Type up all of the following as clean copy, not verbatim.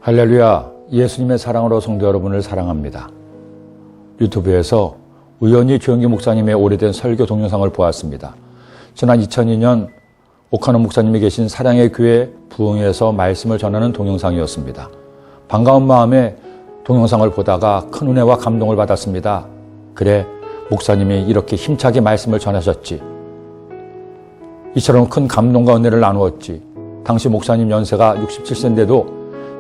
할렐루야, 예수님의 사랑으로 성도 여러분을 사랑합니다. 유튜브에서 우연히 조영기 목사님의 오래된 설교 동영상을 보았습니다. 지난 2002년 오카노 목사님이 계신 사랑의 교회 부흥회에서 말씀을 전하는 동영상이었습니다. 반가운 마음에 동영상을 보다가 큰 은혜와 감동을 받았습니다. 그래, 목사님이 이렇게 힘차게 말씀을 전하셨지. 이처럼 큰 감동과 은혜를 나누었지. 당시 목사님 연세가 67세인데도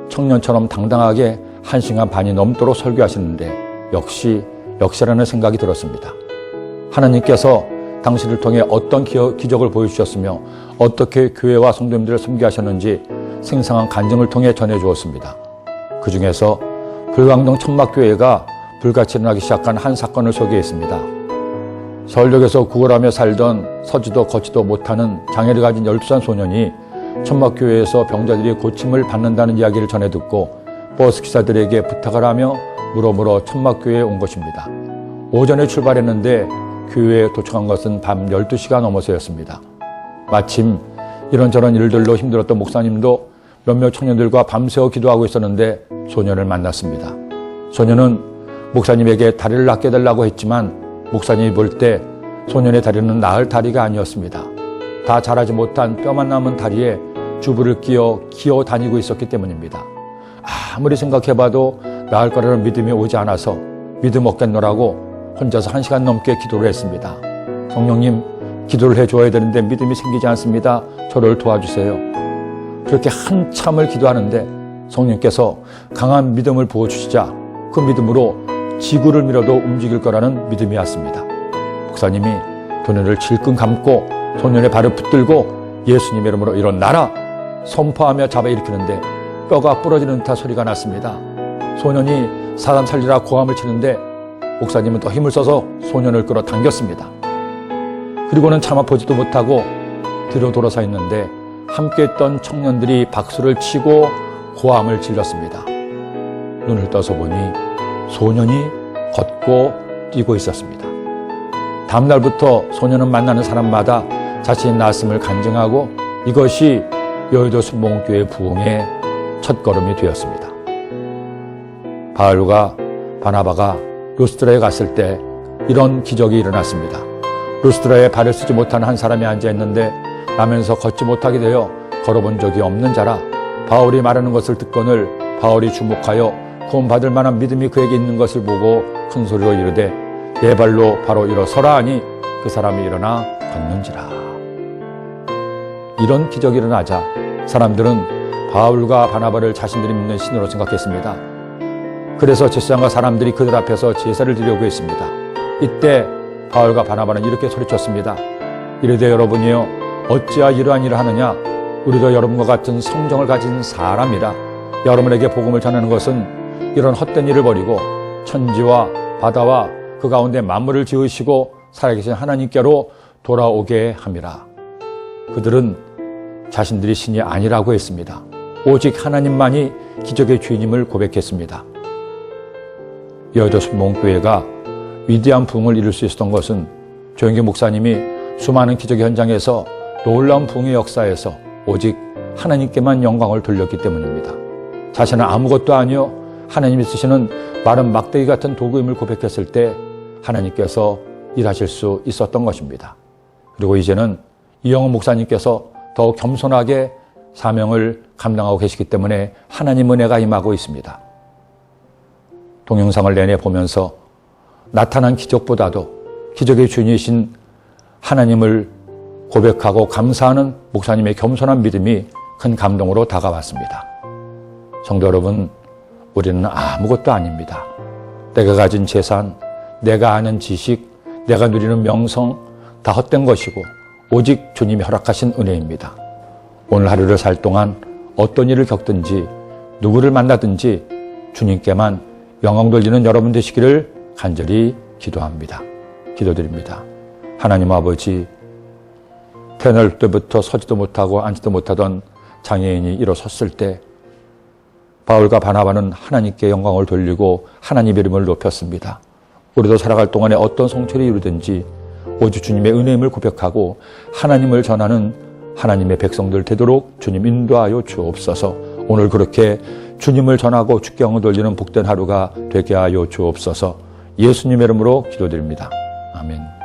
청년처럼 당당하게 1시간 반이 넘도록 설교하시는데 역시라는 생각이 들었습니다. 하나님께서 당신을 통해 어떤 기적을 보여주셨으며 어떻게 교회와 성도님들을 섬기하셨는지 생생한 간증을 통해 전해주었습니다. 그 중에서 불광동 천막교회가 불같이 일어나기 시작한 한 사건을 소개했습니다. 서울역에서 구걸하며 살던 서지도 걷지도 못하는 장애를 가진 12살 소년이 천막교회에서 병자들이 고침을 받는다는 이야기를 전해 듣고 버스 기사들에게 부탁을 하며 물어물어 천막교회에 온 것입니다. 오전에 출발했는데 교회에 도착한 것은 밤 12시가 넘어서였습니다. 마침 이런저런 일들로 힘들었던 목사님도 몇몇 청년들과 밤새워 기도하고 있었는데 소년을 만났습니다. 소년은 목사님에게 다리를 낫게 해달라고 했지만 목사님이 볼 때 소년의 다리는 나을 다리가 아니었습니다. 다 자라지 못한 뼈만 남은 다리에 주부를 끼워 기어 다니고 있었기 때문입니다. 아무리 생각해봐도 나을 거라는 믿음이 오지 않아서 믿음 없겠노라고 혼자서 1시간 넘게 기도를 했습니다. 성령님, 기도를 해줘야 되는데 믿음이 생기지 않습니다. 저를 도와주세요. 그렇게 한참을 기도하는데 성령께서 강한 믿음을 부어주시자 그 믿음으로 지구를 밀어도 움직일 거라는 믿음이 왔습니다. 목사님이 두 눈을 질끈 감고 소년의 발을 붙들고 예수님의 이름으로 일어나라 선포하며 잡아 일으키는데 뼈가 부러지는 듯한 소리가 났습니다. 소년이 사람 살리라 고함을 치는데 목사님은 더 힘을 써서 소년을 끌어당겼습니다. 그리고는 차마 보지도 못하고 뒤로 돌아서 있는데 함께 있던 청년들이 박수를 치고 고함을 질렀습니다. 눈을 떠서 보니 소년이 걷고 뛰고 있었습니다. 다음 날부터 소년은 만나는 사람마다 자신의 낫음을 간증하고 이것이 여의도 순복음교회 부흥의 첫걸음이 되었습니다. 바울과 바나바가 루스드라에 갔을 때 이런 기적이 일어났습니다. 루스드라에 발을 쓰지 못한 한 사람이 앉아있는데 나면서 걷지 못하게 되어 걸어본 적이 없는 자라 바울이 말하는 것을 듣거늘 바울이 주목하여 구원받을 만한 믿음이 그에게 있는 것을 보고 큰 소리로 이르되 내 발로 바로 일어서라 하니 그 사람이 일어나 걷는지라. 이런 기적이 일어나자 사람들은 바울과 바나바를 자신들이 믿는 신으로 생각했습니다. 그래서 제사장과 사람들이 그들 앞에서 제사를 드리려고 했습니다. 이때 바울과 바나바는 이렇게 소리쳤습니다. 이르되 여러분이여 어찌하여 이러한 일을 하느냐. 우리도 여러분과 같은 성정을 가진 사람이라. 여러분에게 복음을 전하는 것은 이런 헛된 일을 버리고 천지와 바다와 그 가운데 만물을 지으시고 살아계신 하나님께로 돌아오게 함이라. 그들은 자신들이 신이 아니라고 했습니다. 오직 하나님만이 기적의 주인임을 고백했습니다. 여의도 순복음교회가 위대한 부흥을 이룰 수 있었던 것은 조영기 목사님이 수많은 기적의 현장에서 놀라운 부흥의 역사에서 오직 하나님께만 영광을 돌렸기 때문입니다. 자신은 아무것도 아니요 하나님이 쓰시는 마른 막대기 같은 도구임을 고백했을 때 하나님께서 일하실 수 있었던 것입니다. 그리고 이제는 이영훈 목사님께서 더욱 겸손하게 사명을 감당하고 계시기 때문에 하나님 은혜가 임하고 있습니다. 동영상을 내내 보면서 나타난 기적보다도 기적의 주인이신 하나님을 고백하고 감사하는 목사님의 겸손한 믿음이 큰 감동으로 다가왔습니다. 성도 여러분, 우리는 아무것도 아닙니다. 내가 가진 재산, 내가 아는 지식, 내가 누리는 명성 다 헛된 것이고 오직 주님이 허락하신 은혜입니다. 오늘 하루를 살 동안 어떤 일을 겪든지 누구를 만나든지 주님께만 영광 돌리는 여러분 되시기를 간절히 기도합니다. 기도드립니다. 하나님 아버지, 태어날 때부터 서지도 못하고 앉지도 못하던 장애인이 일어섰을 때 바울과 바나바는 하나님께 영광을 돌리고 하나님의 이름을 높였습니다. 우리도 살아갈 동안에 어떤 성취를 이루든지 오직 주님의 은혜임을 고백하고 하나님을 전하는 하나님의 백성들 되도록 주님 인도하여 주옵소서. 오늘 그렇게 주님을 전하고 축경을 돌리는 복된 하루가 되게 하여 주옵소서. 예수님의 이름으로 기도드립니다. 아멘.